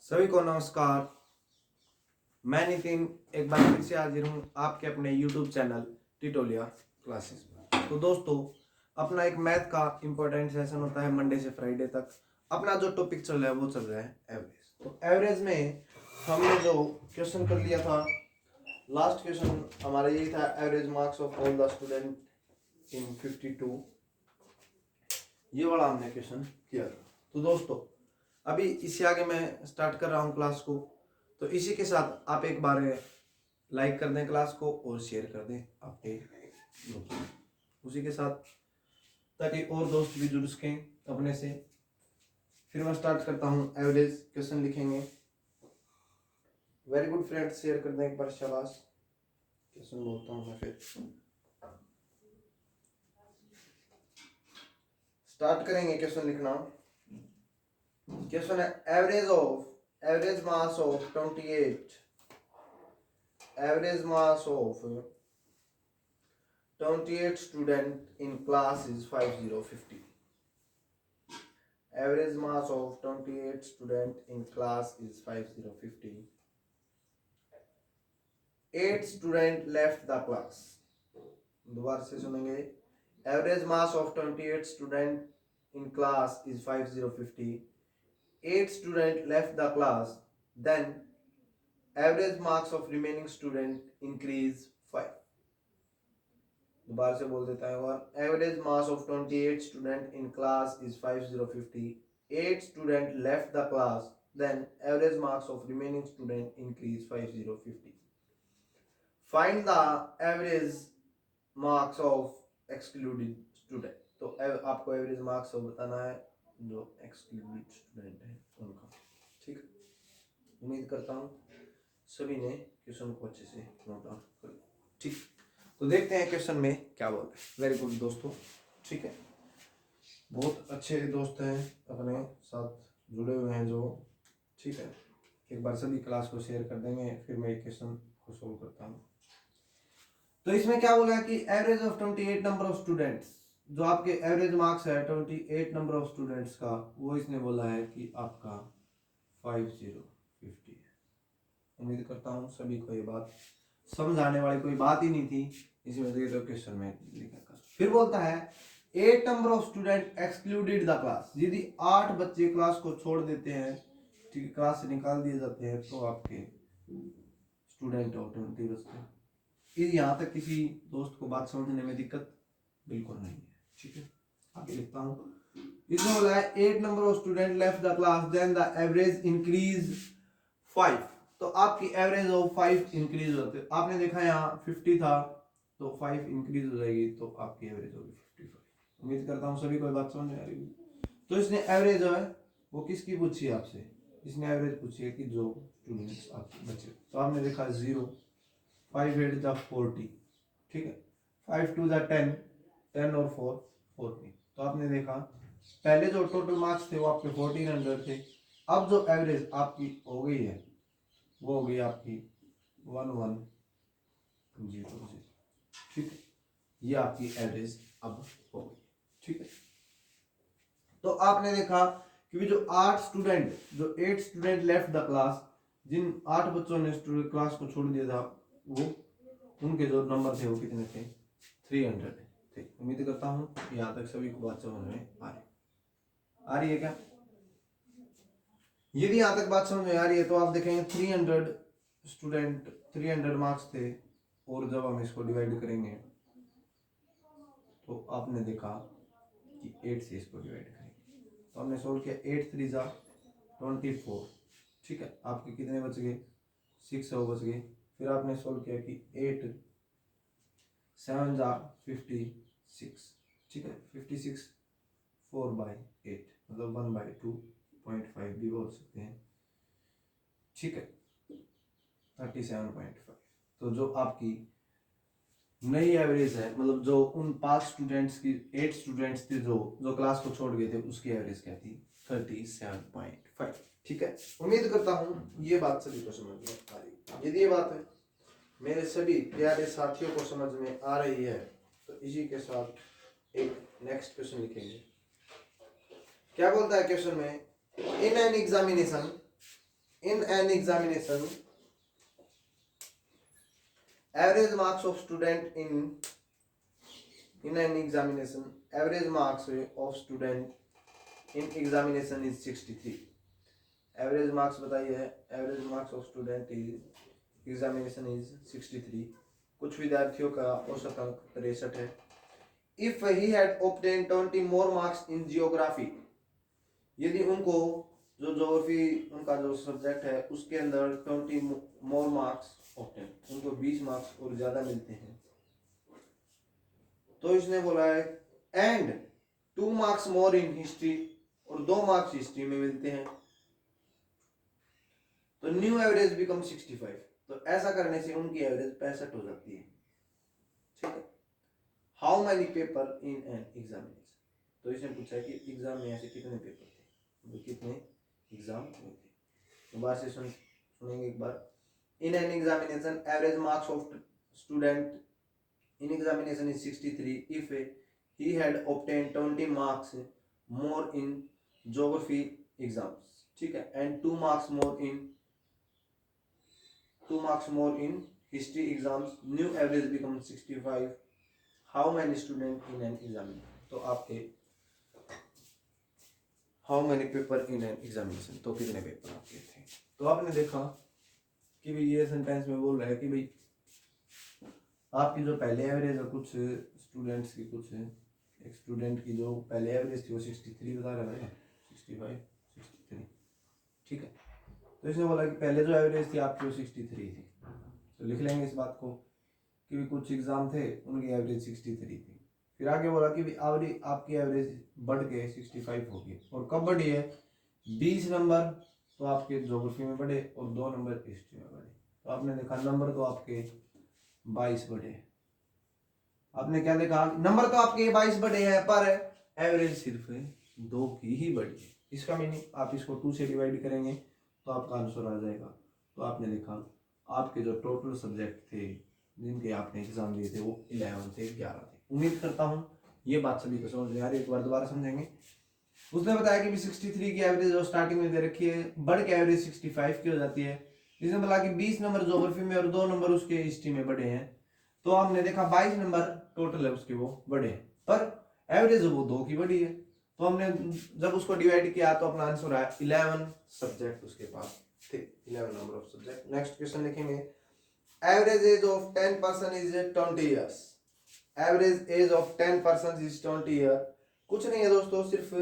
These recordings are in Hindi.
सभी को नमस्कार। मैं नितिन एक बार फिर से हाजिर हूँ आपके अपने YouTube चैनल टिटोलिया क्लासेस में। तो दोस्तों, अपना एक मैथ का इम्पोर्टेंट सेशन होता है मंडे से फ्राइडे तक। अपना जो टॉपिक चल रहा है वो चल रहा है एवरेज। तो एवरेज में हमने जो क्वेश्चन कर लिया था, लास्ट क्वेश्चन हमारा यही था, average marks of all the student in 52। ये वाला हमने क्वेश्चन किया था। तो दोस्तों, अभी इससे आगे मैं स्टार्ट कर रहा हूँ क्लास को, तो इसी के साथ आप एक बार लाइक कर दें क्लास को और शेयर कर दें आपके ग्रुप में, उसी के साथ, ताकि और दोस्त भी जुड़ सकें अपने से। फिर मैं स्टार्ट करता हूँ, एवरेज क्वेश्चन लिखेंगे। वेरी गुड फ्रेंड्स, शेयर कर दें एक बार, शाबाश। क्वेश्चन बोलता हूँ मैं, फिर स्टार्ट करेंगे क्वेश्चन लिखना। क्वेश्चन है, average marks of 28 student in class is 5050. Average mass of 28 student in class is 5050. 8 student left the class. दोबारा से सुनेंगे। Average mass of 28 student in class is 5050. 8 student left the class. Then average marks of remaining student increase 5. दोबारा से बोल देता है और, average marks of 28 student in class is 5050. 8 student left the class, then average marks of remaining student increase 5050. Find the average marks of excluded student. तो आपको एवरेज मार्क्स बताना है जो एक्सक्लूडेड स्टूडेंट है उनका। ठीक है, उम्मीद करता हूँ सभी ने क्वेश्चन को अच्छे से नोट डाउन कर लिया। ठीक, तो देखते हैं क्वेश्चन में क्या बोल रहे हैं। वेरी गुड दोस्तों, ठीक है, बहुत अच्छे दोस्त हैं अपने साथ जुड़े हुए हैं जो, ठीक है। एक बार सभी क्लास को शेयर कर देंगे, फिर मैं एक क्वेश्चन को सोल्व करता हूँ। तो इसमें क्या बोला है कि average of 28 number of students, जो आपके एवरेज मार्क्स है 28 नंबर ऑफ स्टूडेंट्स का, वो इसने बोला है कि आपका 5050 है। उम्मीद करता हूँ सभी को ये बात समझ आने वाली कोई बात ही नहीं थी, इसी वजह से क्वेश्चन में लिखा। फिर बोलता है 8 number of student excluded the class. यदि 8 बच्चे क्लास को छोड़ देते हैं, ठीक है, क्लास से निकाल दिए जाते हैं, तो आपके स्टूडेंट ऑटोमेटिकली बचते हैं। यहाँ तक किसी दोस्त को बात समझने में दिक्कत बिल्कुल नहीं है, ठीक है। आगे लिखता हूँ, इसमें बोला है 8 number of student left the class, then the average increase 5। तो आपकी एवरेज ऑफ 5 इंक्रीज होते हैं। आपने देखा यहाँ 50 था, तो 5 इंक्रीज हो जाएगी, तो आपकी एवरेज होगी 55। उम्मीद करता हूँ सभी को बात समझ में आ रही है। तो इसने एवरेज जो है वो किसकी पूछी है आपसे? इसने एवरेज पूछी है कि जो स्टूडेंट्स आपके बचे। तो आपने देखा 0, 5 8 जा 40, ठीक है, 5 2 जा 10, 10 और 4 14। तो आपने देखा पहले जो टोटल मार्क्स थे वो आपके 1400 थे। अब जो एवरेज आपकी हो गई है वो हो गई आपकी 1100, ठीक है। ये आपकी एवरेज अब हो गई, ठीक है। तो आपने देखा कि जो 8 स्टूडेंट लेफ्ट द क्लास, जिन 8 बच्चों ने क्लास को छोड़ दिया था, वो उनके जो नंबर थे वो कितने थे? 300 थे। उम्मीद करता हूँ यहाँ तक सभी को बात समझ में आ रही है क्या? यदि यहाँ तक बात समझ में आ रही है तो आप देखेंगे 300 मार्क्स थे, और जब हम इसको डिवाइड करेंगे तो आपने देखा कि 8 से इसको डिवाइड करेंगे, तो हमने सोल्व किया 8 3 जा 24, ठीक है। आपके कितने बच गए? 6 बच गए। फिर आपने सोल्व किया कि 8 7 जा 56, ठीक है। 56 4/8, मतलब 1/2.5 भी बोल सकते हैं, ठीक है, 37.5। तो जो आपकी नई एवरेज है, मतलब जो उन 5 स्टूडेंट्स की 8 स्टूडेंट्स थे जो क्लास को छोड़ गए थे, उसकी एवरेज क्या थी? 37.5, ठीक है। उम्मीद करता हूँ ये बात सभी को समझ में आ रही है। यदि ये बात है मेरे सभी प्यारे साथियों को समझ में आ रही है, तो इसी के साथ एक नेक्स्ट क्वेश्चन लिखेंगे। क्या बोलता है क्वेश्चन में? इन an examination in an examination, average marks of student in an examination, average marks of student in examination is 63. Average marks बताइए, average marks of student is examination is 63. कुछ विद्यार्थियों का औसत अंक 63 है. If he had obtain 20 more marks in geography, यदि उनको जो ज्योग्राफी उनका जो सब्जेक्ट है उसके अंदर 20 मोर मार्क्स ऑब्टेन, उनको 20 मार्क्स और ज्यादा मिलते हैं, तो इसने बोला है and 2 marks more in history, और 2 मार्क्स हिस्ट्री में मिलते हैं, तो न्यू एवरेज बिकम 65. तो ऐसा करने से उनकी एवरेज 65 हो जाती है. ठीक है. How many paper in an examination, तो इसने पूछा है कि एग्जाम में ऐसे कितने पेपर थे, तो कितने एग्जाम हुए थे. तो बात से सुनेंगे एक बार. In an examination average marks of student in examination is 63 if he had obtained 20 marks more in geography exams. ठीक है. and 2 marks more in history exams, new average becomes 65. how many students in an examination, तो आपके how many paper in an examination, तो कितने पेपर आपके थे. तो आपने देखा कि भाई ये सेंटेंस में बोल रहा है कि भाई आपकी जो पहले एवरेज है, कुछ स्टूडेंट्स की, कुछ एक स्टूडेंट की जो पहले एवरेज थी वो 63 बता रहा है, 65 63. ठीक है. तो इसने बोला कि पहले जो एवरेज थी आपकी वो 63 थी, तो लिख लेंगे इस बात को कि भी कुछ एग्जाम थे उनकी एवरेज 63 थी. फिर आगे बोला कि भी आपकी एवरेज बढ़ के 65 होगी, और कब बढ़ी है, 20 नंबर तो आपके ज्योग्राफी में बढ़े और 2 नंबर हिस्ट्री में बढ़े. तो आपने देखा नंबर तो आपके 22 बढ़े. आपने क्या देखा, नंबर तो आपके 22 बढ़े हैं पर एवरेज सिर्फ 2 की ही बढ़ी है. इसका मीनिंग आप इसको 2 से डिवाइड करेंगे तो आपका आंसर आ जाएगा. तो आपने देखा आपके जो टोटल सब्जेक्ट थे जिनके आपने एग्जाम दिए थे वो 11 थे, 11 थे. उम्मीद करता हूँ ये बात सभी को समझ में आ रही है. एक बार दोबारा समझेंगे. उसने बताया कि 63 की एवरेज जो स्टार्टिंग में दे रखी है बढ़ के एवरेज 65 की हो जाती है. इसने बोला कि 20 नंबर ज्योग्राफी में और 2 नंबर उसके हिस्ट्री में बढ़े हैं, तो हमने देखा 22 नंबर टोटल है उसके वो बढ़े, पर एवरेज वो 2 की बढ़ी है. तो हमने जब उसको डिवाइड किया तो अपना आंसर आया 11 सब्जेक्ट उसके पास थे, 11 number of subject. Next question लिखेंगे. Average age of 10 person is 20 years. Average age of 10 person is 20 year. कुछ नहीं है दोस्तों, सिर्फ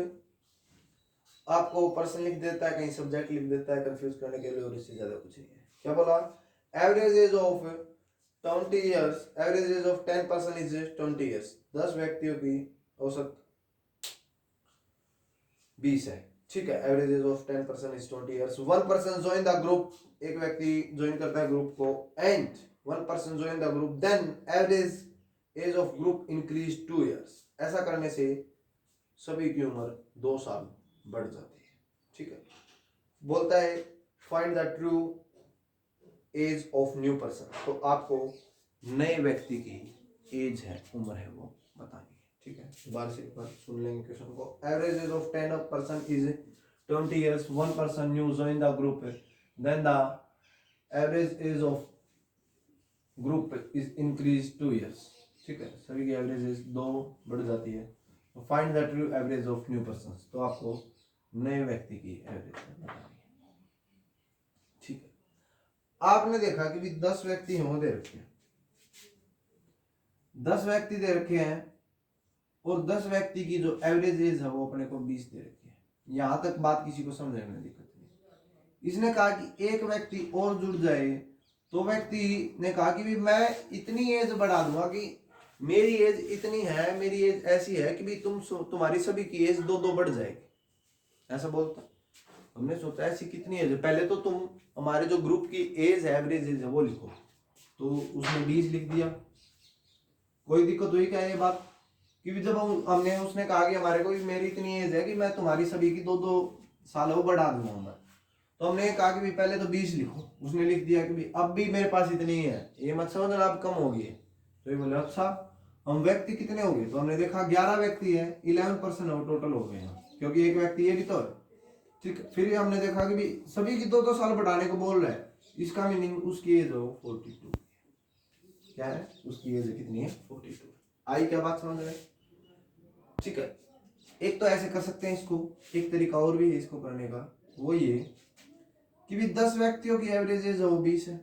आपको पर्सन लिख देता है, कहीं सब्जेक्ट लिख देता है कंफ्यूज करने के लिए, और इससे ज्यादा कुछ नहीं है. क्या बोला, average age of 20 years, average age of 10 person is 20 years. 10 व्यक्तियों की औसत 20 है. ठीक है. Average age of 10 person is 20 years. 1 person join the group, एक व्यक्ति ज्वाइन करता है ग्रुप को, and 1 person join the group, then average age of group increase 2 years. ऐसा करने से सभी की उम्र 2 साल बढ़ जाती है. ठीक है. बोलता है find the true age of new person. तो आपको नए व्यक्ति की एज है, उम्र है, वो बतानी है. ठीक है. दोबारा से एक बार सुन लेंगे क्वेश्चन को. Average age of 10 person is 20 years. 1 person new join the group, then the average age of group is increase 2 years. ठीक है. सभी की एवरेज एज 2 बढ़ जाती है. तो find the true average of new person. तो आपको नए व्यक्ति की एवरेज बतानी है. ठीक है. आपने देखा कि भी 10 व्यक्ति हों दे रखे हैं, 10 व्यक्ति दे रखे हैं, और 10 व्यक्ति की जो एवरेज एज है वो अपने को 20 दे रखी है. यहां तक बात किसी को समझने में दिक्कत नहीं. इसने कहा कि एक व्यक्ति और जुड़ जाए, तो व्यक्ति ने कहा कि भी मैं इतनी एज बढ़ा दूंगा कि मेरी एज इतनी है, मेरी एज ऐसी है कि भी तुम्हारी सभी की एज 2-2 बढ़ जाएगी. ऐसा बोलता. हमने सोचा ऐसी कितनी एज है, पहले तो तुम हमारे जो ग्रुप की एज है, एवरेज एज है वो लिखो. तो उसने 20 लिख दिया. कोई दिक्कत हुई क्या ये बात, कि जब हमने उसने कहा कि हमारे को मेरी इतनी एज है कि मैं तुम्हारी सभी की 2-2 साल वो बढ़ा दूंगा, तो हमने कहा कि भी पहले तो 20 लिखो. उसने लिख दिया कि भी अब भी मेरे पास इतनी है, ये मत समझना अब कम होगी. तो ये बोले अच्छा हम व्यक्ति कितने हो गए, तो हमने देखा 11 व्यक्ति है, 11 पर्सन टोटल हो गए हैं, क्योंकि एक व्यक्ति ये भी तो है. ठीक है। फिर हमने देखा कि भी सभी की 2-2 साल बढ़ाने को बोल रहा है, इसका मीनिंग उसकी एज हो 42। क्या है, उसकी एज कितनी है, 42। आई क्या बात समझ रहे, ठीक है। एक तो ऐसे कर सकते हैं इसको, एक तरीका और भी है इसको करने का, वो ये कि भी 10 व्यक्तियों की एवरेज एज हो 20 है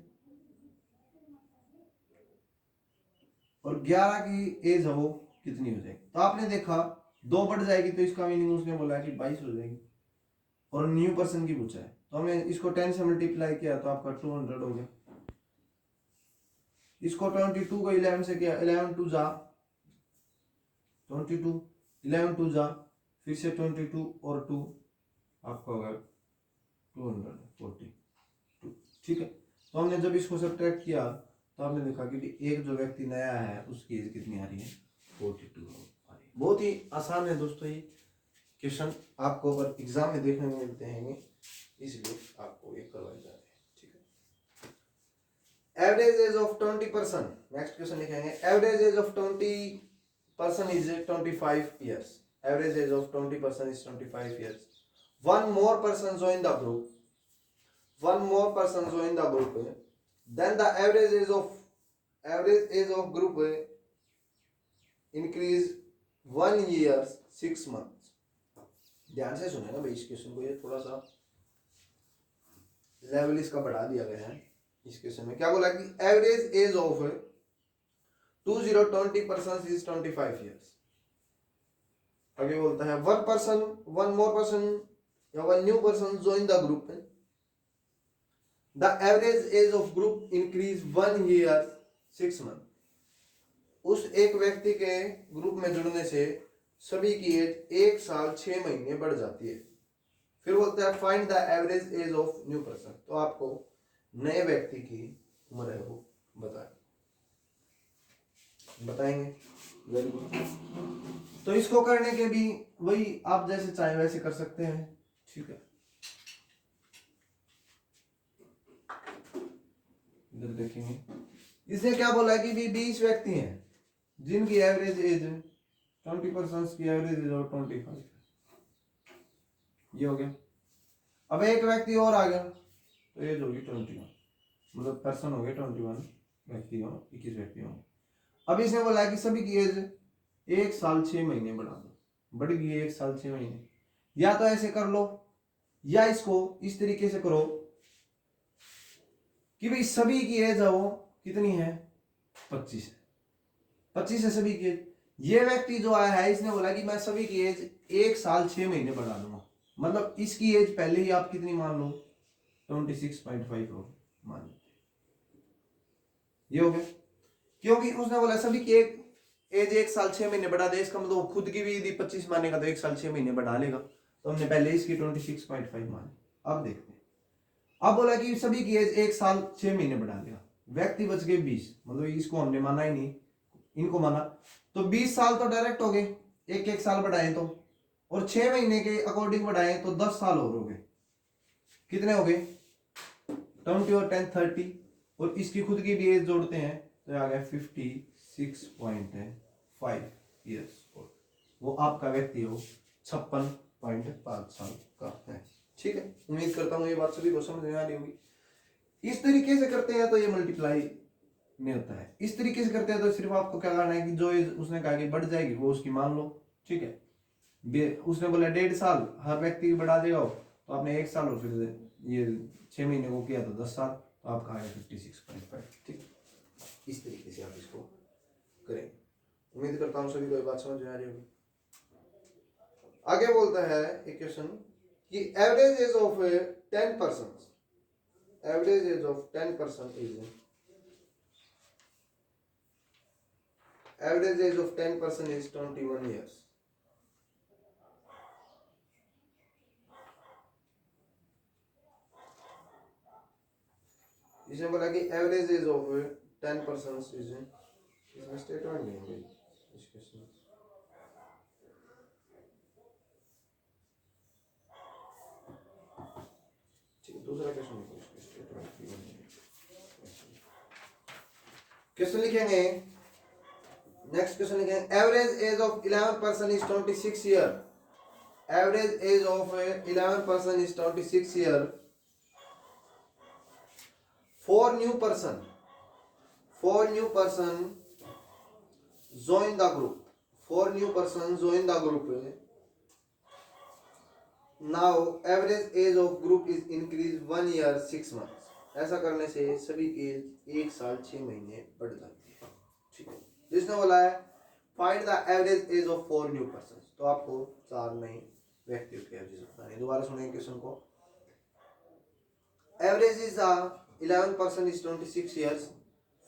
और 11 की एज हो कितनी हो जाएगी। तो आपने देखा 2 बढ़ जाएगी तो इसका मीनिंग उसने बोला कि 22 हो जाएगी, और न्यू पर्सन की पूछा है तो हमने इसको 10 से मल्टीप्लाई किया तो आपका 200 हो गया। इसको 22 को 11 से किया, 11 टू जा 22, 11 टू जा फिर से 22 और 2 आपका होगा 242। ठीक है। तो हमने जब इसको सब्ट्रैक्ट किया तो आपने देखा कि एक जो व्यक्ति नया है उसकी एज कितनी आ रही है, 42 आ रही है। बहुत ही आसान है दोस्तों ये क्वेश्चन, आपको अगर एग्जाम में देखने को मिलते हैं इसलिए आपको ये करवाए जा रहे हैं। ठीक है। Average age of 20%, next question लिखेंगे। Average age of 20% is 25 years. Average age of 20% is 25 years. One more person join the group. Then the average age of group increase 1 year 6 months. ध्यान से सुने ना भाई इस क्वेश्चन को, ये थोड़ा सा लेवल इसका बढ़ा दिया गया है। इस क्वेश्चन में क्या बोला कि average age of 20% is 25 years. आगे बोलता है वन मोर पर्सन या one new person join the group, the average age of group increase 1 year 6 months. उस एक व्यक्ति के ग्रुप में जुड़ने से सभी की एज 1 साल 6 महीने बढ़ जाती है। फिर बोलता है find the average age of new person, तो आपको नए व्यक्ति की उम्र है वो बताएंगे। Very good. तो इसको करने के भी वही आप जैसे चाहे वैसे कर सकते हैं। ठीक है, इधर देखेंगे इसने क्या बोला है कि भी 20 व्यक्ति हैं जिनकी एवरेज एज 20% की एवरेज एज और 25, ये हो गया। अब एक व्यक्ति और आ गया तो एज होगी 21, मतलब पर्सन हो गए 21 व्यक्ति हो, 21 व्यक्ति हो। अब इसने बोला है कि सभी की एज 1 साल 6 महीने बढ़ा दो, बढ़ गई 1 साल 6 महीने। या तो ऐसे कर लो या इसको इस तरीके से करो कि भाई सभी की एज है वो कितनी है, 25 है। 25 है सभी की एज। ये व्यक्ति जो आया है इसने बोला कि मैं सभी की एज 1 साल 6 महीने बढ़ा दूंगा, मतलब इसकी एज पहले ही आप कितनी मान लो 26.5 मान लो, ये हो गया। क्योंकि उसने बोला सभी की एक एज 1 साल 6 महीने बढ़ा दे, इसका मतलब खुद की भी यदि 25 मानेगा तो 1 साल 6 महीने बढ़ा लेगा, तो हमने पहले इसकी 26.5 मानी। अब देखते हैं, अब बोला कि सभी की एज 1 साल 6 महीने बढ़ा देगा, व्यक्ति बच गए 20, मतलब इसको हमने माना ही नहीं, इनको माना, तो 20 साल तो डायरेक्ट हो गए, एक साल बढ़ाए तो, और 6 महीने के अकॉर्डिंग बढ़ाए तो 10 साल और हो गए। कितने हो गए 20 और 10 30, और इसकी खुद की भी एज जोड़ते हैं तो आ गया 56.5 ईयर्स ओल्ड। वो आपका व्यक्ति हो 56.5 साल का है। ठीक है, उम्मीद करता हूँ ये बात सभी को समझ में आ रही होगी। इस तरीके से करते हैं तो ये मल्टीप्लाई नहीं होता है, इस तरीके से करते हैं तो सिर्फ आपको क्या करना है कि जो उसने कहा कि बढ़ जाएगी वो उसकी मान लो। ठीक है, उसने बोला 1.5 साल हर व्यक्ति की बढ़ा देगा तो आपने 1 साल और फिर ये 6 महीने को किया तो 10 साल, तो आपका आया 56.5। ठीक, इस तरीके से आप इसको करें। उम्मीद करता हूँ सभी को ये बात समझ में आ रही होगी। आगे बोलता है एक क्वेश्चन कि average age of 10%, average age of 10% is, average age of 10% is 21 years. इसने बोला कि एवरेज एज ऑफ 10% इज, इसमें स्टेटमेंट नहीं है इस क्वेश्चन में। ठीक है, दूसरा क्वेश्चन लिखो, इसमें स्टेटमेंट नहीं है। क्वेश्चन लिखेंगे, नेक्स्ट क्वेश्चन लिखेंगे average age of 11% is 26 year. Average age of 11 person is 26 year. Four new person join the group. Four new person join the group. Now average age of group is increased 1 year 6 months. ऐसा करने से सभी एज 1 साल 6 महीने बढ़ जाती है। ठीक है, जिसने बोला है find the average age of 4 new person, तो आपको 4 नए व्यक्तियों की एवरेज बतानी है। दोबारा सुनेंगे क्वेश्चन को। Average is 11 person is 26 years.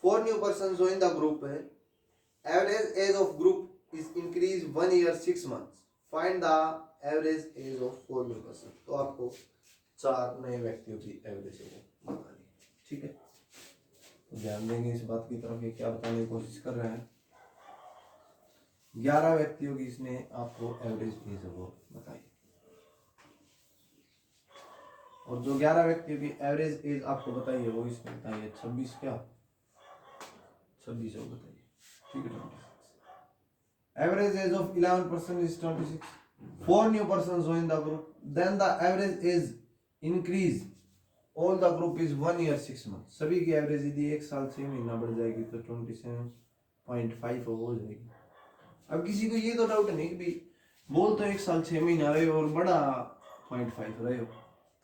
4 new persons join the group. Average age of group is increased 1 year 6 months. Find the average age of 4 new persons. तो आपको 4 नए व्यक्तियों की एवरेज बतानी है। ठीक है, तो ध्यान देंगे इस बात की तरफ। ये क्या बताने की कोशिश कर रहे हैं, 11 व्यक्तियों की इसने आपको एवरेज एज वो बताई, और जो 11 व्यक्तियों की एवरेज एज आपको बताइए वो इसने बताई है 26 बताइए। ठीक है, 26। Average age of 11 person is 26. 4 new persons join the group. Then the average age increase. All the group is 1 year 6 months. सभी की एवरेज यदि 1 साल 6 महीना बढ़ जाएगी तो 27.5 हो जाएगी। अब किसी को ये तो डाउट नहीं कि भाई बोल तो 1 साल 6 महीना रहे हो और बड़ा 0.5 रहे हो,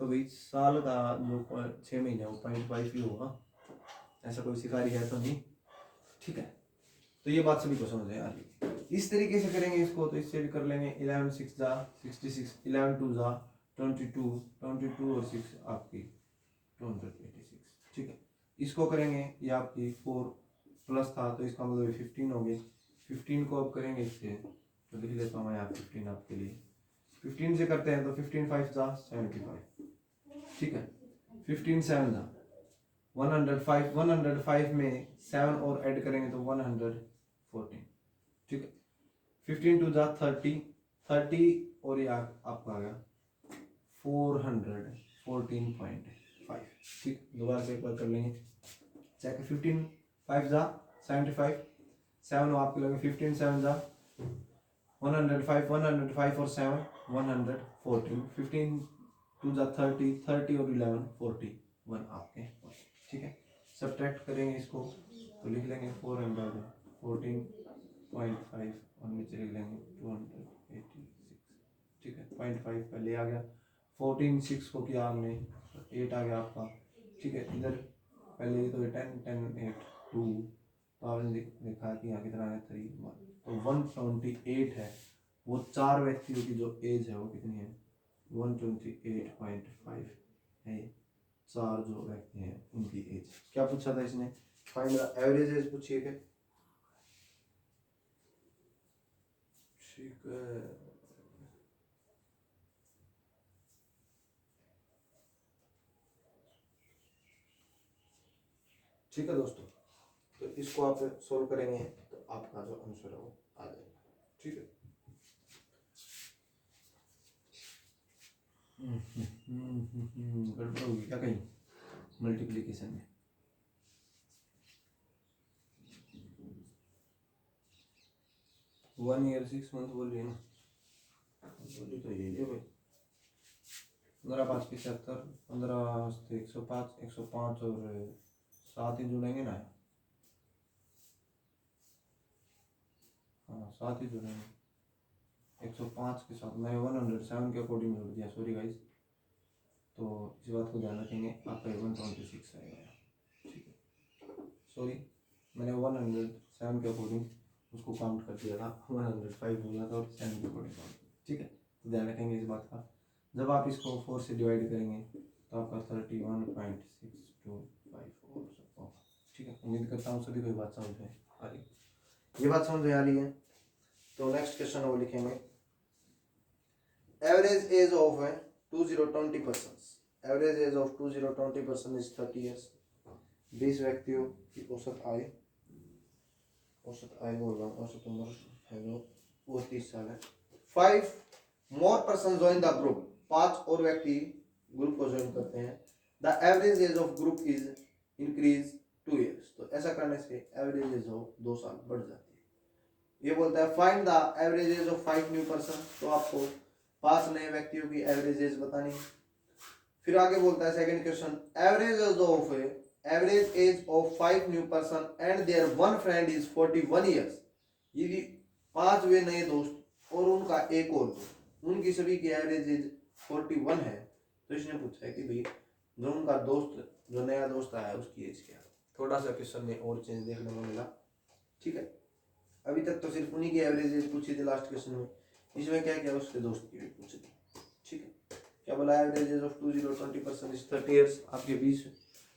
तो भाई साल का जो 6 महीने वो 0.5 ही होगा, ऐसा कोई शिकारी है तो नहीं। ठीक है, तो ये बात सभी को समझ में आ रही है। इस तरीके से करेंगे इसको, तो इससे भी कर लेंगे 11 6 जा 66, 11 2 जा 22, 22 और 6 आपकी 286। ठीक है, इसको करेंगे, ये आपकी 4 प्लस था तो इसका मतलब 15 हो गई। 15 को अब करेंगे इससे, तो लिख लेता हूँ यहाँ 15 आपके लिए। 15 से करते हैं तो 15 5 जा 75। ठीक है, 15 7 जा 105, 105 में 7 और ऐड करेंगे तो 114। ठीक है, 15 2 जा 30, 30 और ये आपका आ गया 414.5। ठीक, दोबारा से एक बार कर लेंगे चेक। 15 5 जा 75, 7 आपके लगे 15 7 जा 105, 105 और 7 114, 15 2 जा 30, 30 और 11 41 आपके। ठीक है, सब्ट्रैक्ट करेंगे इसको तो लिख लेंगे 414.5 और नीचे लिख लेंगे 286। ठीक है, 0.5 पहले आ गया, 14 6 को किया हमने 8 आ गया आपका। ठीक है, इधर पहले तो 10 10 8 2, तो आपने देखा कि यहाँ कितना है 3 1, तो 128 है। वो 4 व्यक्तियों की जो एज है वो कितनी है 128.5 है। 4 जो व्यक्ति हैं उनकी एज। क्या पूछा था इसने, फाइंड द एवरेज एज पूछिए क्या। ठीक है, ठीक है दोस्तों, तो इसको आप सोल्व करेंगे तो आपका जो आंसर है वो आ जाएगा। ठीक है, गड़बड़ होगी क्या कहीं मल्टीप्लिकेशन में। वन ईयर 6 मंथ बोल रही है ना, बोली तो ये भाई 15 5 75, 15 105, 105 और 7 ही जुड़ेंगे ना। हाँ 7 ही जुड़ेंगे 105 के साथ। मैं 107 के अकॉर्डिंग जोड़ दिया, सॉरी गाइस, तो इस बात को ध्यान रखेंगे। आपका 126 आएगा। ठीक है, सॉरी मैंने 107 के अकॉर्डिंग उसको काउंट कर दिया था, 105 बोला था और 7 के अकॉर्डिंग काउंट। ठीक है, तो ध्यान रखेंगे इस बात का। जब आप इसको 4 से डिवाइड करेंगे तो आपका 31.625 होगा। ठीक है, उम्मीद करता हूँ सभी को ये बात समझ में आ रही है। ये बात समझ में आ रही है, तो नेक्स्ट क्वेश्चन वो लिखेंगे average age of 2020 person. Average age of 2020 person is 30 years. 20 व्यक्तियों की औसत आय बोल रहा हूँ, औसत उम्र है वो 30 साल है। 5 more person join the group. 5 और व्यक्ति ग्रुप को ज्वाइन करते हैं। The average age of group is increase 2 years. तो ऐसा करने से एवरेज एज ऑफ 2 साल बढ़ जाती है। ये बोलता है find the average age of 5 new person. तो आपको 5 नए व्यक्तियों की एवरेज एज बतानी। फिर आगे बोलता है second question, average age of 5 new person and their one friend is 41 years. यदि 5 वे नए दोस्त और उनका एक और दोस्त, उनकी सभी की एवरेज एज 41 है, तो इसने पूछा है कि भाई जो उनका दोस्त, जो नया दोस्त आया है, उसकी एज क्या है। थोड़ा सा क्वेश्चन में और चेंज देखने को मिला। ठीक है, अभी तक तो सिर्फ उन्हीं की एवरेज एज पूछी थी लास्ट क्वेश्चन में, इसमें क्या किया उसके दोस्त की भी पूछी थी। ठीक है, क्या बोला, average age of 20% is 30 years. आपके 20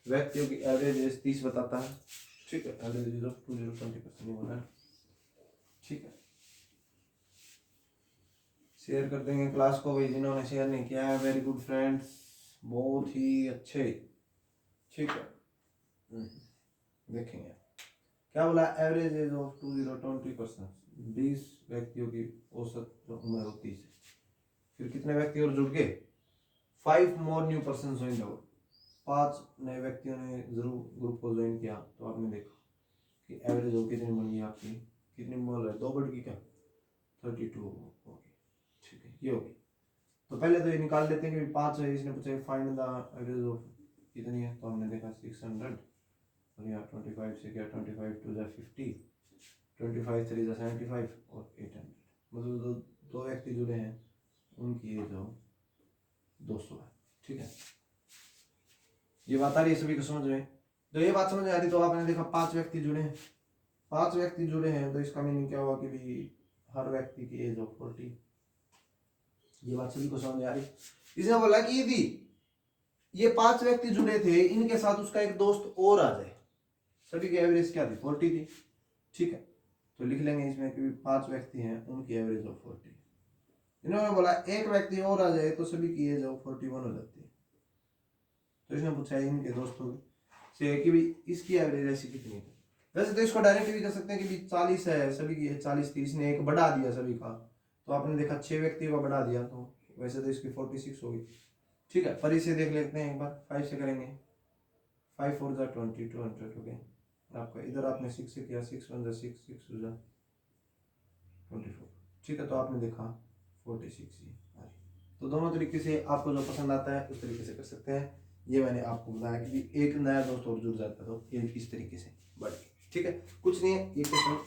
व्यक्तियों की एवरेज एज 30 बताता है। ठीक है, एवरेज एज ऑफ 20% ही बोला है। ठीक है, शेयर कर देंगे क्लास को भाई, जिन्होंने शेयर नहीं किया है। वेरी गुड फ्रेंड्स, बहुत ही अच्छे। ठीक है, देखेंगे क्या बोला, एवरेज एज ऑफ 20% 20 व्यक्तियों की औसत जो उम्र होती है। फिर कितने व्यक्ति और जुड़ गए, 5 more new person join the group. 5 नए व्यक्तियों ने जरूर ग्रुप को ज्वाइन किया। तो आपने देखा कि एवरेज हो कितनी बन गई आपकी, कितनी बोल रहे, 2 बढ़ गई क्या, 32 होगी। ठीक है, ये होगी। तो पहले तो ये निकाल लेते हैं कि 5 है, इसने पूछा फाइंड द एवरेज ऑफ कितनी है, तो हमने देखा 600 और यहाँ 25 से क्या, 25 2 जा 50, 25 3 जा 75 और 800। मतलब दो व्यक्ति जुड़े हैं, उनकी एज हो 200 है। ठीक है, ये बात आ रही है सभी को समझ में। तो ये बात समझ में आ रही, तो आपने देखा 5 व्यक्ति जुड़े हैं, 5 व्यक्ति जुड़े हैं, तो इसका मीनिंग क्या हुआ कि भी हर व्यक्ति की एज ऑफ 40। ये बात सभी को समझ में आ रही। इसने बोला कि यदि ये 5 व्यक्ति जुड़े थे, इनके साथ उसका एक दोस्त और आ जाए, सभी की एवरेज क्या थी, 40 थी। ठीक है, तो लिख लेंगे इसमें कि 5 व्यक्ति हैं, उनकी एवरेज ऑफ 40। इन्होंने बोला एक व्यक्ति और आ जाए तो सभी की एज ऑफ 41 हो जाती है। तो इसने पूछा है इनके दोस्तों से कि भी इसकी एवरेज ऐसी कितनी है। वैसे तो इसको डायरेक्ट भी कर सकते हैं कि भी 40 है, सभी की 40 थी, इसने एक बढ़ा दिया सभी का, तो आपने देखा 6 व्यक्तियों का बढ़ा दिया, तो वैसे तो इसकी 46 होगी। ठीक है, पर इसे देख लेते हैं एक बार, 5 से करेंगे, 5 4 जा 20, 200 हो गए आपका। इधर आपने 6 से किया, 6 1 जा 6, 6 2 जा 24। ठीक है, तो आपने देखा 46 ही। तो दोनों तरीके से आपको जो पसंद आता है उस तरीके से कर सकते हैं। ये मैंने आपको बताया कि एक नया दोस्त और जुड़ जाता है, तो ये इस तरीके से बढ़। ठीक है, कुछ नहीं है, ये क्वेश्चन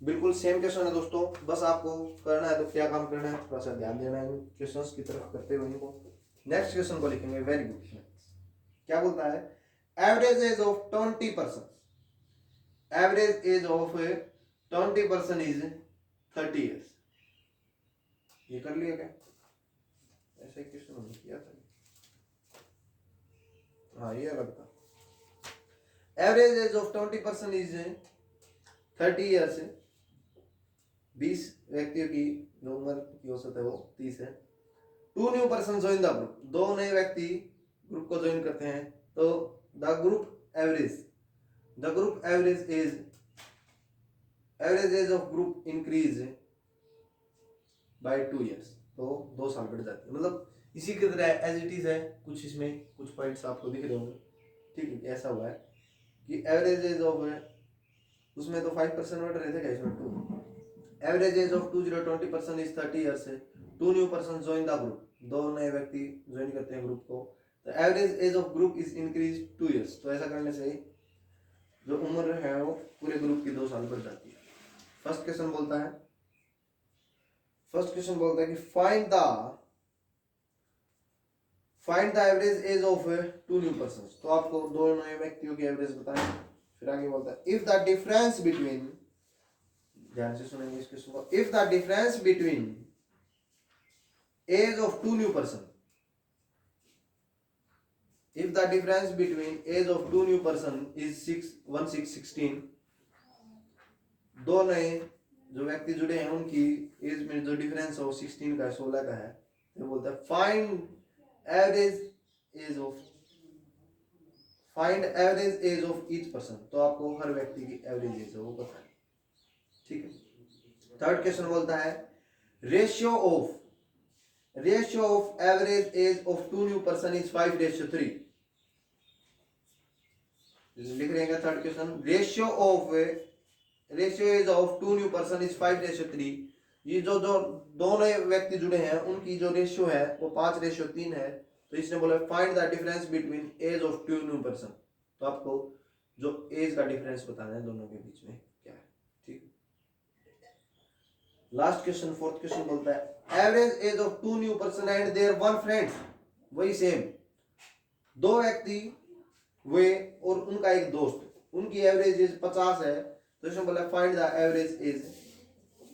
बिल्कुल सेम क्वेश्चन है दोस्तों। बस आपको करना है तो क्या काम करना है, थोड़ा सा ध्यान देना है क्वेश्चंस की तरफ करते हुए इनको। नेक्स्ट क्वेश्चन को लिखेंगे, वेरी गुड। क्या बोलता है, average age of 20%, average age of 20% is 30 years. ये कर लिया क्या, ऐसा क्वेश्चन हमने किया था। हाँ, ये अलग था। Average age of 20% is 30 years है। 20 व्यक्तियों की जो उम्र की औसत है वो 30 है। 2 new person join the group, 2 नए व्यक्ति ग्रुप को ज्वाइन करते हैं, तो the group average age of group increase by 2 years. तो 2 साल बढ़ जाते हैं, मतलब इसी की तरह एज इट इज है। कुछ इसमें कुछ पॉइंट्स आपको दिख रहे होंगे। ठीक है, ऐसा हुआ है कि एवरेज एज ऑफ, उसमें तो 5% बढ़ रहे थे क्या, इसमें 2। Average age of 20% is 30 years है। 2 new person join the group, 2 नए व्यक्ति ज्वाइन करते हैं ग्रुप को, तो average age of group is increase 2 years. तो ऐसा करने से जो उम्र है वो पूरे ग्रुप की 2 साल बढ़ जाती है। फर्स्ट क्वेश्चन बोलता है कि find the average age of 2 new person. तो आपको 2 नए व्यक्तियों की एवरेज बताएं। फिर आगे बोलता है इफ द डिफरेंस बिटवीन, ध्यान से सुनेंगे इस क्वेश्चन को, if the difference between age of 2 new person, if the difference between age of 2 new person is 16, 2 नए जो व्यक्ति जुड़े हैं उनकी एज में जो डिफरेंस हो 16 का 16 का है, तो बोलता है find average age of each person. तो आपको हर व्यक्ति की एवरेज एज है वो पता है। ठीक है, थर्ड क्वेश्चन बोलता है ratio of average age of 2 new person is 5:3। लिख रहे हैं third question, ratio age of 2 new person is 5:3। ये जो जो दो नए व्यक्ति जुड़े हैं उनकी जो रेशियो है वो 5:3 है। तो इसने बोला find the difference between age of two new person. तो आपको जो एज का डिफरेंस बताना है दोनों के बीच में क्या है। ठीक, लास्ट क्वेश्चन, फोर्थ क्वेश्चन बोलता है average age of two new person and their one friend, वही सेम दो व्यक्ति वे और उनका एक दोस्त, उनकी एवरेज एज 50 है। तो इसमें बोला find the average age,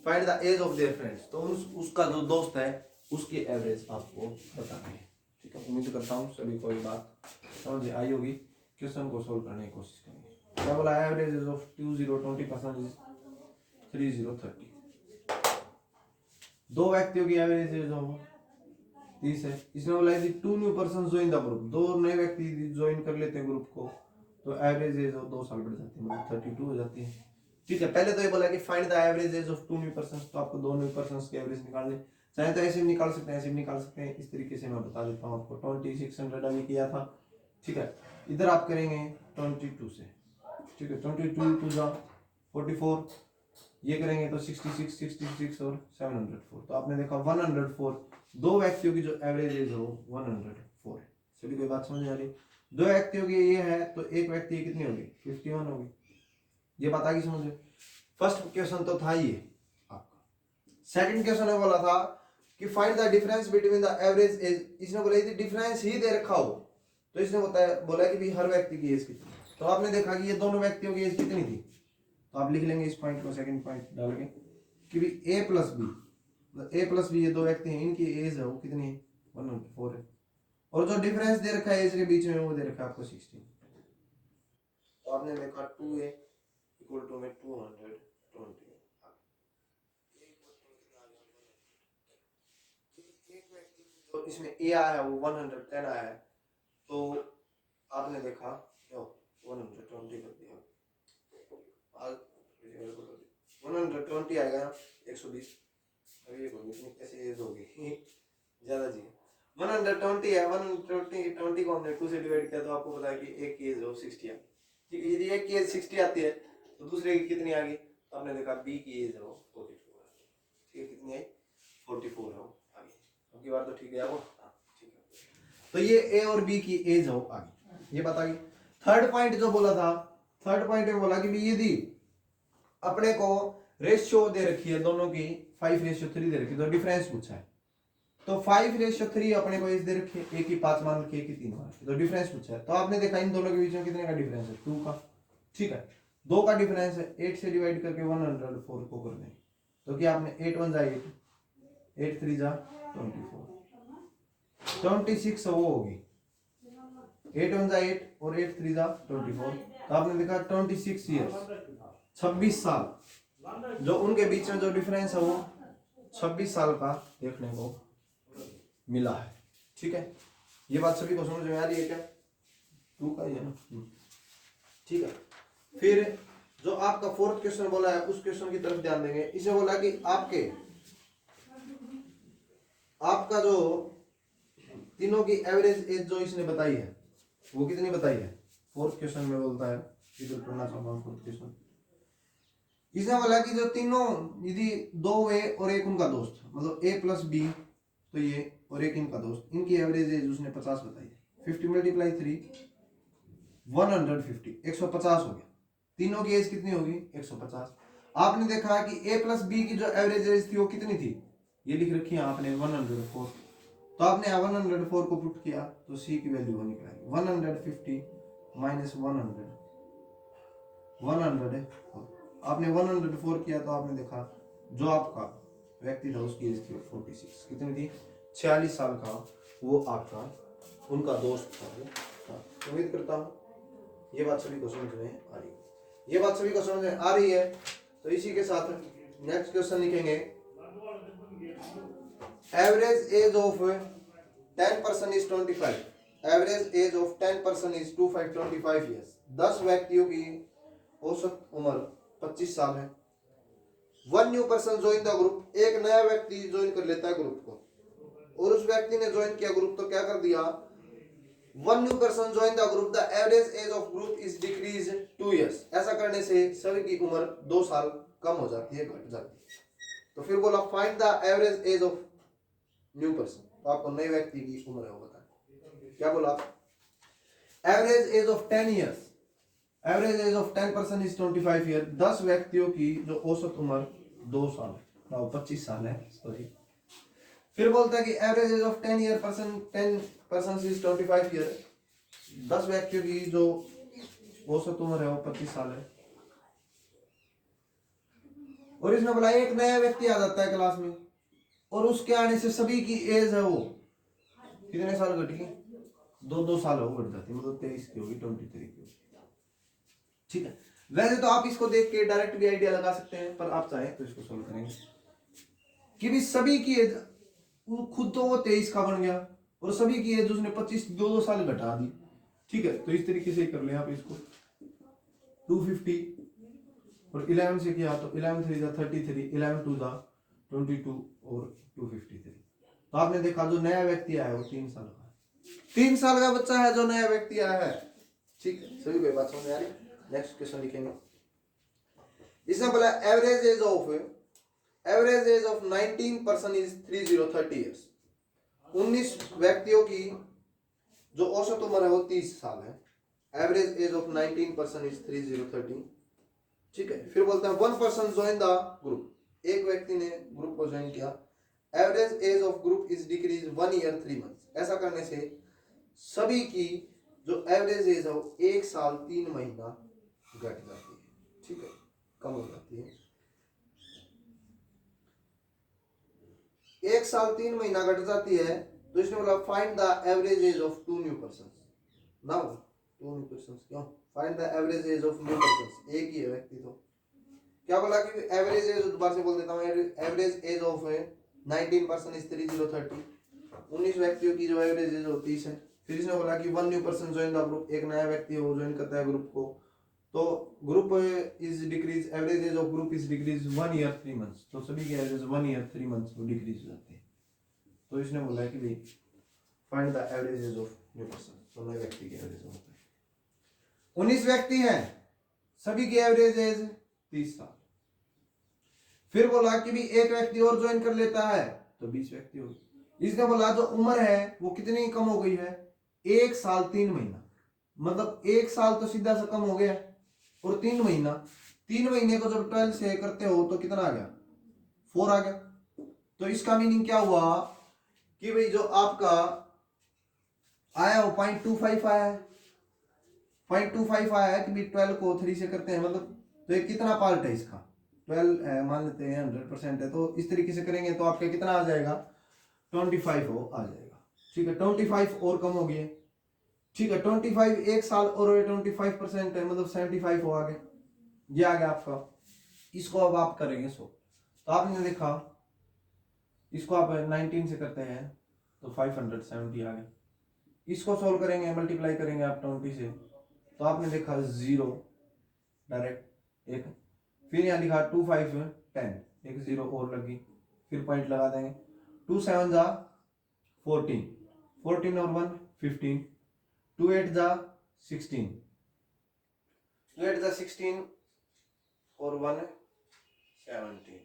find the age of their friends. तो उसका जो दोस्त है उसकी एवरेज आपको बताना है। ठीक है, उम्मीद करता हूँ सभी को ये बात समझ आई होगी। क्वेश्चन को सोल्व करने की कोशिश करेंगे। क्या बोला, एवरेज एज ऑफ 20% इज 3030। दो व्यक्तियों की एवरेज एज ऑफ 30 है। इसमें बोला यदि two new person join the group, दो नए व्यक्ति ज्वाइन कर लेते हैं ग्रुप को, तो एवरेज एज ऑफ 2 साल बढ़ जाती है, मतलब 32 हो जाती है। ठीक है, पहले तो ये बोला कि find the average age of two new person, तो आपको दो न्यू पर्सन की एवरेज निकालनी, चाहे तो ऐसे भी निकाल सकते हैं, ऐसे भी निकाल सकते हैं। इस तरीके से मैं बता देता हूँ आपको। 2600 अभी किया था। ठीक है, इधर आप करेंगे 22 से। ठीक है, 22 टू जा 44, ये करेंगे तो 66 66 और 704। तो आपने देखा 104, दो व्यक्तियों की जो एवरेज एज हो 104 है। सभी कोई बात समझ आ रही? दो व्यक्तियों की ये है तो एक व्यक्ति कितनी होगी, 51 होगी। ये बात आगे समझे। फर्स्ट क्वेश्चन तो था ये आपका। सेकंड क्वेश्चन में बोला था कि find the difference between the average as. इसने बोला यदि डिफरेंस ही दे रखा हो तो इसने बोला कि भी हर व्यक्ति की एज कितनी। तो आपने देखा कि ये दोनों व्यक्तियों की एज कितनी थी, तो आप लिख लेंगे इस पॉइंट को, सेकंड पॉइंट डाल के कि भी ए प्लस बी, ये दो व्यक्ति हैं, इनकी एज है वो कितनी है, 104 है। और जो डिफरेंस दे रखा है एज के बीच में वो दे रखा है आपको 16। तो आपने देखा 2a इक्वल टू में 220, तो इसमें a आया है वो 110 आया है। तो आपने देखा 120 कर दिया, 120 आएगा 120। अभी ये बोलिए कैसे एज होगी ज्यादा जी, 120 है। 120 को हमने 2 से डिवाइड किया तो आपको पता है कि एक की एज हो 60 है। ठीक है, यदि एक की एज 60 आती है तो दूसरे की कितनी आ गई, तो आपने देखा बी की एज हो 44। ठीक है, कितनी आई, 44 हो आगे। अगली बार तो ठीक है वो, ठीक है। तो ये ए और बी की एज हो आगे, ये बता गई। थर्ड पॉइंट जो बोला था, थर्ड पॉइंट में बोला कि यदि अपने को रेशियो दे रखी है दोनों की 5:3 दे रखी है, तो डिफरेंस पूछा है। तो 5:3 अपने को एज दे रखी है, एक की 5 मान रखी है, एक की 3 मान रखी है, तो डिफरेंस पूछा है। तो आपने देखा इन दोनों के बीच में कितने का डिफरेंस है, 2 का। ठीक है, 2 का डिफरेंस है, 8 से डिवाइड करके 104 को कर दें तो क्या आपने 8 1 जा 8, 8 3 जा 24, 26 वो होगी। 8 1 जा 8 और 8 3 जा 24, तो आपने देखा 26 ईयर्स, 26 साल जो उनके बीच में जो डिफरेंस है वो 26 साल का देखने को मिला है। ठीक है, ये बात सभी को समझ में आ रही है क्या? 2 का ही है ना। ठीक है, फिर जो आपका फोर्थ क्वेश्चन बोला है उस क्वेश्चन की तरफ ध्यान देंगे। इसे बोला कि आपका जो तीनों की एवरेज एज जो इसने बताई है वो कितनी बताई है, फोर्थ क्वेश्चन में बोलता है, इधर पढ़ना चाहता हूं फोर्थ क्वेश्चन। इसने बोला कि जो तीनों यदि दो ए और एक उनका दोस्त, मतलब ए प्लस बी, तो ये और एक इनका दोस्त, इनकी एवरेज एज उसने 50 बताई है। 50 × 3 150, 150 हो गया। तीनों की एज कितनी होगी, 150। आपने देखा कि ए प्लस बी की जो एवरेज एज थी वो कितनी थी, ये लिख रखी है आपने 104। तो आपने 104 को पुट किया तो सी की वैल्यू निकलेगी 150 माइनस 100 है। आपने 104 किया तो आपने देखा जो आपका व्यक्ति था उसकी एज थी 46, कितनी थी, 46 साल का वो आपका उनका दोस्त था। उम्मीद करता हूँ ये बात सभी को समझ में आ रही है। ये बात सभी को समझ में आ रही है। तो इसी के साथ नेक्स्ट क्वेश्चन लिखेंगे, average age of 10 person is 25। Average age of 10 person is 25 years. 10 व्यक्तियों की औसत उम्र 25 साल है। One new person join the group, एक नया व्यक्ति ज्वाइन कर लेता है ग्रुप को और उस व्यक्ति ने ज्वाइन किया ग्रुप, तो क्या कर दिया, one new person join the group, the average age of group is decrease 2 years. ऐसा करने से सभी की उम्र 2 साल कम हो जाती है, घट जाती है। तो फिर बोला find the average age of new person, तो आपको नए व्यक्ति की उम्र है वो बताना। क्या बोला? Average age of 10 years, average age of 10 person is 25 year. 10 व्यक्तियों की जो औसत उम्र 2 साल है, 25 साल है, सॉरी। फिर बोलता है कि average age of 10 year person, 10 person is 25 year. 10 व्यक्तियों की जो औसत उम्र है वो 25 साल है। और इसमें बोला एक नया व्यक्ति आ जाता है क्लास में, और उसके आने से सभी की एज है वो कितने साल घट गई? 2 साल हो घट जाती है, मतलब 23 की होगी, 23 की होगी। ठीक है, वैसे तो आप इसको देख के डायरेक्ट भी आइडिया लगा सकते हैं, पर आप चाहें तो इसको सोल्व करेंगे कि भी सभी की एज, खुद तो वो 23 का बन गया और सभी की एज उसने 25 2 साल घटा दी। ठीक है, तो इस तरीके से ही कर ले आप इसको। 250 और 11 से किया तो 11 3 जा 33, 11 2 जा 22 और 253। तो आपने देखा जो नया व्यक्ति आया है वो 3 साल का है। 3 साल का बच्चा है जो नया व्यक्ति आया है। ठीक है, सभी कोई बात समझ में आ रही? नेक्स्ट क्वेश्चन लिखेंगे। इसने बोला average age of 19 person is 30 years. 19 व्यक्तियों की जो औसत उम्र है वो 30 साल है। Average age of 19 person is 30 ठीक है, फिर बोलते हैं 1 पर्सन ज्वाइन द ग्रुप, एक व्यक्ति ने ग्रुप को ज्वाइन किया। Average age of group is decrease 1 year 3 months. ऐसा करने से सभी की जो एवरेज एज है वो 1 साल 3 महीना घट जाती है। ठीक है, कम हो जाती है। 1 साल 3 महीना घट जाती है। तो इसने बोला find the average age of 2 new person. Now 2 new person क्यों? Find the average age of new person, एक ही है व्यक्ति। तो क्या बोला कि एवरेज एज, दोबारा से बोल देता हूँ, average age of 19 person is 30 19 व्यक्तियों की जो एवरेज एज होती है 30 है। फिर इसने बोला कि 1 new person join the group, एक नया व्यक्ति है वो ज्वाइन करता है ग्रुप को। तो group is decrease, average age of group is decrease 1 year 3 months. तो सभी की एवरेज 1 ईयर 3 मंथ्स वो डिक्रीज हो जाती है। तो इसने बोला कि भाई find the average age of new person, तो नए व्यक्ति की एवरेज होता है। 19 व्यक्ति हैं, सभी की एवरेज एज 30 साल। फिर बोला कि भी एक व्यक्ति और ज्वाइन कर लेता है तो 20 व्यक्ति हो गए। इसने बोला जो उम्र है वो कितनी कम हो गई है? 1 साल 3 महीना, मतलब 1 साल तो सीधा सा कम हो गया, और 3 महीना, 3 महीने को जब 12 से करते हो तो कितना आ गया? 4 आ गया। तो इसका मीनिंग क्या हुआ कि भाई जो आपका आया वो 0.25 आया है, 0.25 आया है कि भाई 12 को 3 से करते हैं, मतलब तो ये कितना पार्ट है इसका? 12 है, मान लेते हैं 100% है, तो इस तरीके से करेंगे तो आपका कितना आ जाएगा? 25 हो आ जाएगा। ठीक है, 25 और कम हो गया। ठीक है, 25 1 साल और 25% है, मतलब 75 हो आ गया। ये आ गया आपका। इसको अब आप करेंगे तो आपने देखा इसको आप 19 से करते हैं तो 570 आ गया। इसको सोल्व करेंगे, मल्टीप्लाई करेंगे आप 20 से, तो आपने देखा 0 डायरेक्ट एक, फिर यहाँ लिखा 2 5 10, एक 0 और लगी, फिर पॉइंट लगा देंगे। 2 7 जा 14, 14 और 1 15, 2 8 जा 16, 2 8 जा 16 और 1 17,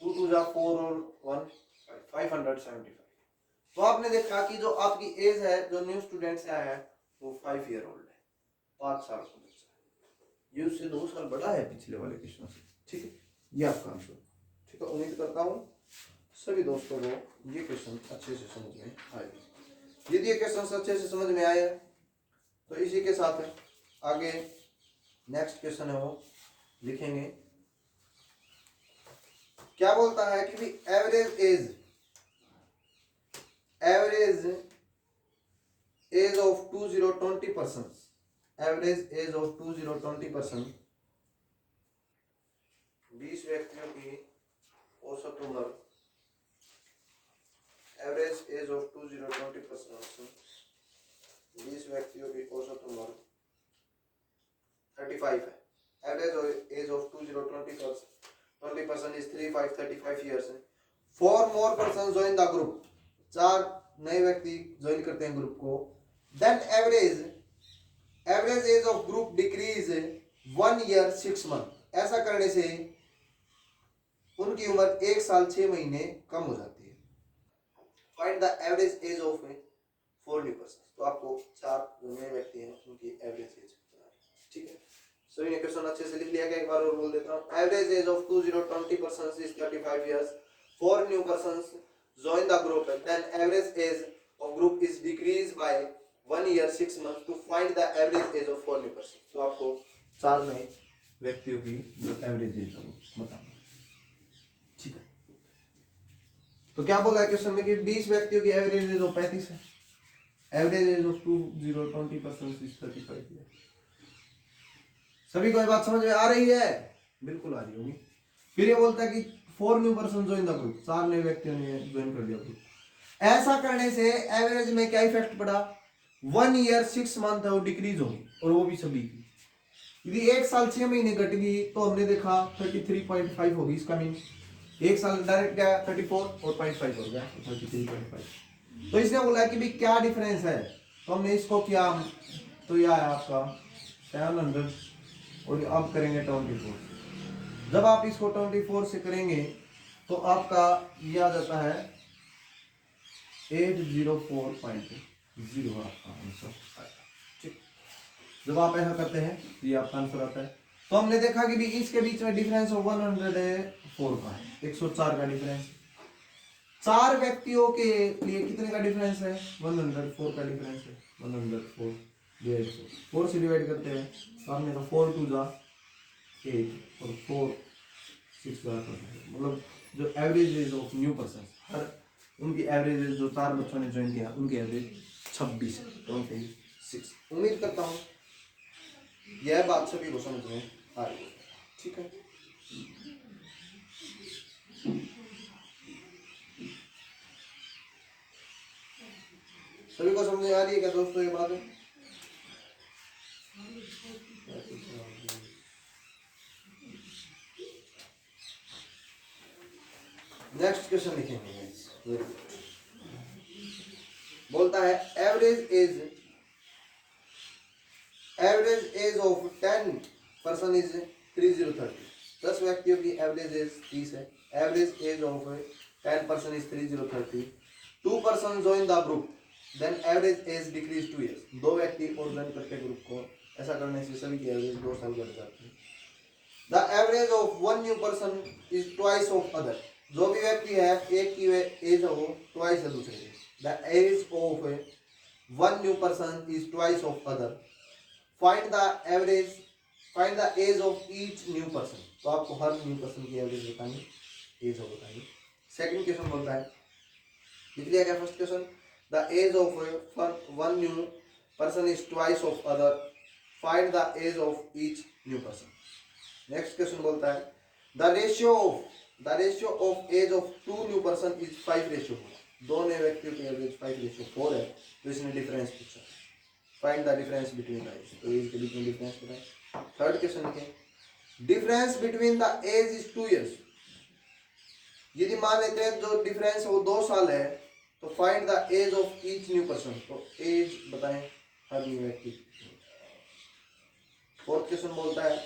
2 2 जा 4 और 1 575। तो आपने देखा कि जो आपकी एज है जो न्यू स्टूडेंट से आया है वो 5 ईयर ओल्ड है, 5 साल का बच्चा है। ये उससे 2 साल बड़ा है पिछले वाले क्वेश्चन से। ठीक है, ये आपका आंसर। ठीक है, उम्मीद करता हूँ सभी दोस्तों को ये क्वेश्चन अच्छे से समझ में आए। यदि ये क्वेश्चन अच्छे से समझ में आए तो इसी के साथ आगे नेक्स्ट क्वेश्चन है वो लिखेंगे। क्या बोलता है कि average age of 2020 person, average age of 2020 person, 20 व्यक्तियों की औसत उम्र, एवरेज एज ऑफ 2020 पर्सन, 20 व्यक्तियों की औसत उम्र 35 है। Average age of 2020 person is 35 years है। 4 more person join the group, 4 नए व्यक्ति ज्वाइन करते हैं ग्रुप को। Then average age of group decrease 1 year 6 months। ऐसा करने से उनकी उम्र 1 साल 6 महीने कम हो जाती है। Find the average age of 4 new person. तो आपको 4 जो नए व्यक्ति हैं उनकी एवरेज एज बताना है। ठीक है, सभी ने क्वेश्चन अच्छे से लिख लिया क्या? एक बार और बोल देता हूँ। Average age of 2020 persons is 35 years. 4 new persons join the group, then average age of group is decreased by 1 year 6 months to find the average age of 4 new persons. तो आपको 4 नए व्यक्तियों की जो एवरेज एज है बताना। ठीक है, तो क्या बोला है क्वेश्चन में कि 20 व्यक्तियों की एवरेज एज ऑफ 35 है। Average age of 2020 person is 35 year. सभी को ये बात समझ में आ रही है? बिल्कुल आ रही होगी। फिर ये बोलता है कि 4 new person join the group, 4 नए व्यक्तियों ने ज्वाइन कर लिया ग्रुप। ऐसा करने से एवरेज में क्या इफेक्ट पड़ा? 1 ईयर 6 मंथ है वो डिक्रीज होगी, और वो भी सभी की। यदि 1 साल 6 महीने घट गई तो हमने देखा 33.5 होगी। इसका मीन 1 साल डायरेक्ट गया 34 और 0.5 हो गया 33.5। तो इसने बोला कि भाई क्या डिफरेंस है, तो हमने इसको किया, तो यह है आपका 700 और अब करेंगे 24। जब आप इसको 24 से करेंगे तो आपका ये आ जाता है 804.0 आपका आंसर। ठीक, जब आप ऐसा करते हैं तो ये आपका आंसर आता है। तो हमने देखा कि भी इसके बीच में डिफरेंस 104 का है, 104 का डिफरेंस। 4 व्यक्तियों के लिए कितने का डिफरेंस है? 104 का डिफरेंस है। 104 डिवाइड 4 से डिवाइड करते हैं तो हमने तो 4 2 जा 8 और 4 6 मतलब जो average age of new person, हर उनकी एवरेज जो 4 बच्चों ने ज्वाइन किया उनकी एवरेज 26 है, 26। उम्मीद करता हूँ यह बात सभी को समझ में आ रही है। ठीक है, सभी को समझ में आ रही है क्या दोस्तों ये बात है? नेक्स्ट क्वेश्चन लिखेंगे। Very good. बोलता है average age of 10 person is 3030। 10 व्यक्तियों की एवरेज एज 30 है। Average age of 10 person is 3030। 2 person join the group, then average age decrease 2 years. 2 व्यक्ति और ज्वाइन करते ग्रुप को, ऐसा करने से सभी की एवरेज 2 साल बढ़ जाती है। The average of 1 new person is twice of other. जो भी व्यक्ति है एक की एज हो ट्वाइस है दूसरे की। The age of 1 new person is twice of other. Find the age of each new person. तो आपको हर न्यू पर्सन की एवरेज बतानी, एज हो बतानी। सेकंड क्वेश्चन बोलता है, लिख लिया क्या first question? The age of 1 new person is twice of other. Find the age of each new person. Next question बोलता है the ratio of age of 2 new person is 5:4। 2 नए व्यक्तियों की एवरेज 5:4 है। तो इसने डिफरेंस पूछा, find the difference between the age. तो एज के बीच में डिफरेंस बताएं। थर्ड क्वेश्चन लिखें, difference between the age is 2 years. यदि मान लेते हैं जो डिफरेंस वो 2 साल है, तो find the age of each new person. तो एज बताएं हर न्यू व्यक्ति। फोर्थ क्वेश्चन बोलता है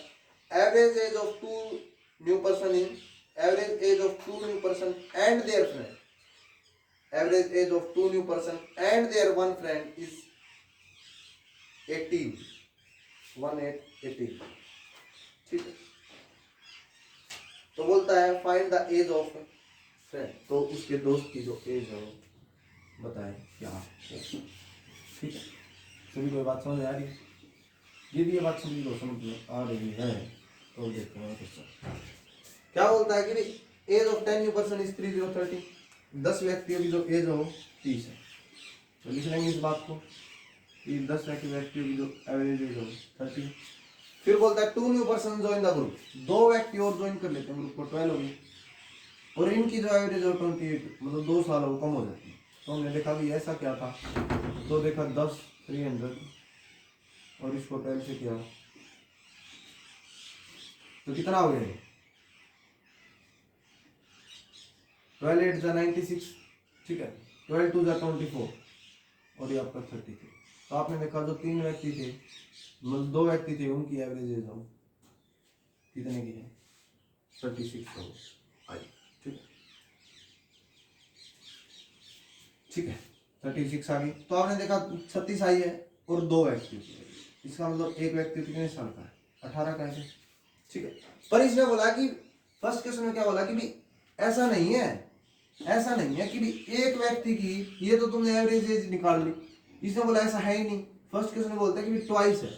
average age of 2 new person in average age of 2 new person and their friend. Average age of 2 new person and their one friend is 18। 18। ठीक है, तो बोलता है find the age of friend. तो उसके दोस्त की जो एज है वो बताएं क्या है। ठीक है, सभी को बात समझ आ रही है? यदि ये बात सभी को समझ में आ रही है तो देखते हैं क्वेश्चन क्या बोलता है कि age of 10 new person is 3030। 10 व्यक्तियों की जो एज है वो 30 है। तो लिख लेंगे इस बात को कि 10 व्यक्तियों की जो एवरेज एज है 30। फिर बोलता है 2 new person join the group. 2 व्यक्ति और ज्वाइन कर लेते हैं ग्रुप को, 12 होगी, और इनकी जो एवरेज है 28, मतलब 2 साल वो कम हो जाती है। तो हमने देखा भी ऐसा क्या था, तो देखा 10 300 और इसको 12 से किया तो कितना हो गया? 12 8 जा 96। ठीक है, 12 2 जा 24 और ये आपका 33। तो आपने देखा जो 3 व्यक्ति थे, मतलब 2 व्यक्ति थे, उनकी एवरेज एज कितने की है? 36 हो। आई। ठीक है 36 आ गई। तो आपने देखा 36 आई है और 2 व्यक्ति, इसका मतलब एक व्यक्ति कितने साल का है, 18 का है। ठीक है, पर इसने बोला कि फर्स्ट क्वेश्चन में क्या बोला कि भी ऐसा नहीं है, ऐसा नहीं है कि भी एक व्यक्ति की, ये तो तुमने एवरेज एज निकाल ली, इसने बोला ऐसा है ही नहीं। फर्स्ट क्वेश्चन में बोलता है कि भी ट्वाइस है,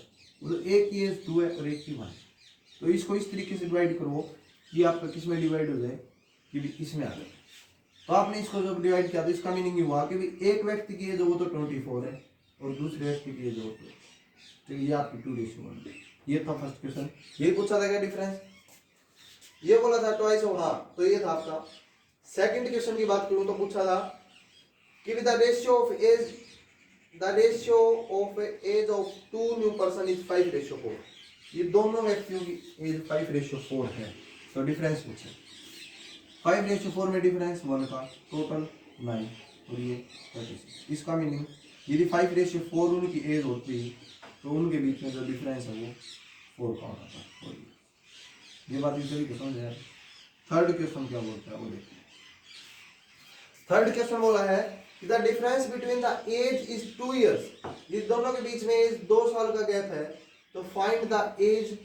मतलब एक की एज 2 है और एक की 1 है। तो इसको इस तरीके से डिवाइड करो कि आपका किस में डिवाइड हो जाए कि भी इसमें आ जाए। तो आपने इसको जब डिवाइड किया तो इसका मीनिंग हुआ कि भी एक व्यक्ति की एज वो तो 24 है और दूसरे व्यक्ति की एज वो 2। तो ये आपकी 2:1। ये था फर्स्ट क्वेश्चन। ये पूछा था क्या डिफरेंस, ये बोला था ट्वाइस होगा, तो ये था आपका। सेकंड क्वेश्चन की बात करूं तो पूछा था कि the ratio of age of 2 new person is 5:4। ये दोनों व्यक्तियों की एज 5:4 है। तो डिफरेंस पूछे 5:4 में डिफरेंस 1 का, टोटल 9 और ये 36। इसका मीनिंग यदि 5:4 उनकी एज होती तो उनके बीच में जो डिफरेंस है वो 4 का होना था। ये बात इस तरीके समझ आया। थर्ड क्वेश्चन क्या बोलता है वो देखते हैं। थर्ड क्वेश्चन बोला है the difference between the age is 2 years. ये दोनों के बीच में एज 2 साल का गैप है, तो फाइंड द एज।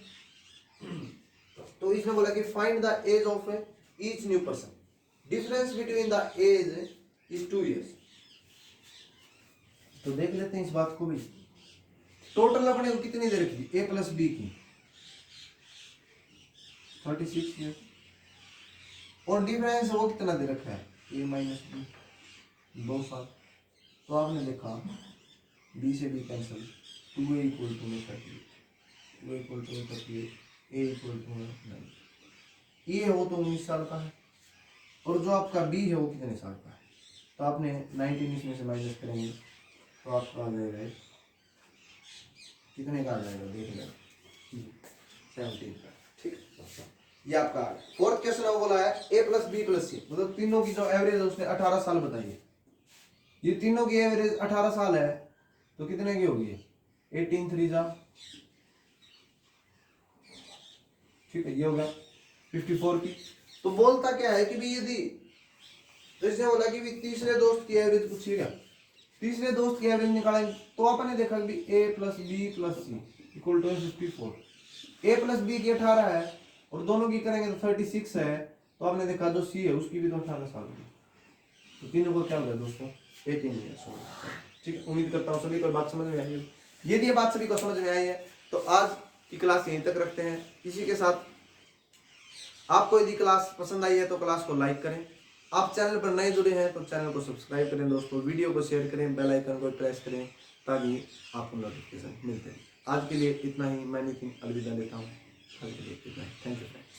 तो इसने बोला कि find the age of each new person. Difference between the age is 2 years. तो देख लेते हैं इस बात को भी। टोटल अपने को कितनी दे रखी, ए प्लस बी की 36 ईयर, और डिफरेंस वो कितना दे रखा है, ए माइनस बी 2 साल। तो आपने देखा बी से B cancel, 2a equal to 38, 2a equal to 38, A equal to 9। ये वो तो 19 साल का है, और जो आपका बी है वो कितने साल का है। तो आपने 19 इसमें से माइनस करेंगे तो आपका आ जाएगा कितने का आ जाएगा, देख लेना 17 का। ठीक, ये आपका फोर्थ क्वेश्चन है, बोला है ए प्लस बी प्लस सी, मतलब तीनों की जो एवरेज है उसने 18 साल बताई है। ये तीनों की एवरेज 18 साल है, तो कितने की होगी 18 3 जा, ठीक है, ये हो गया 54 की। तो बोलता क्या है कि भी यदि, तो इसने बोला कि भी तीसरे दोस्त की एवरेज पूछिएगा, तीसरे दोस्त की एवरेज निकालेंगे। तो आपने देखा कि A plus B plus C equal to 54। A plus B की 18 है और दोनों की करेंगे तो 36 है। तो आपने देखा जो सी है उसकी भी तो 18 साल की, तो तीनों को क्या हो गया दोस्तों 18 ईयर्स। ठीक है, उम्मीद करता हूँ सभी को बात समझ में आई है। यदि ये बात सभी को समझ में आई है तो आज की क्लास यहीं तक रखते हैं। इसी के साथ आपको यदि क्लास पसंद आई है तो क्लास को लाइक करें। आप चैनल पर नए जुड़े हैं तो चैनल को सब्सक्राइब करें दोस्तों, वीडियो को शेयर करें, बेल आइकन को प्रेस करें ताकि आपको नोटिफिकेशन मिलते हैं। आज के लिए इतना ही, मैं नितिन अलविदा लेता हूँ। आज के लिए इतना ही, थैंक यू फ्रेंड्स।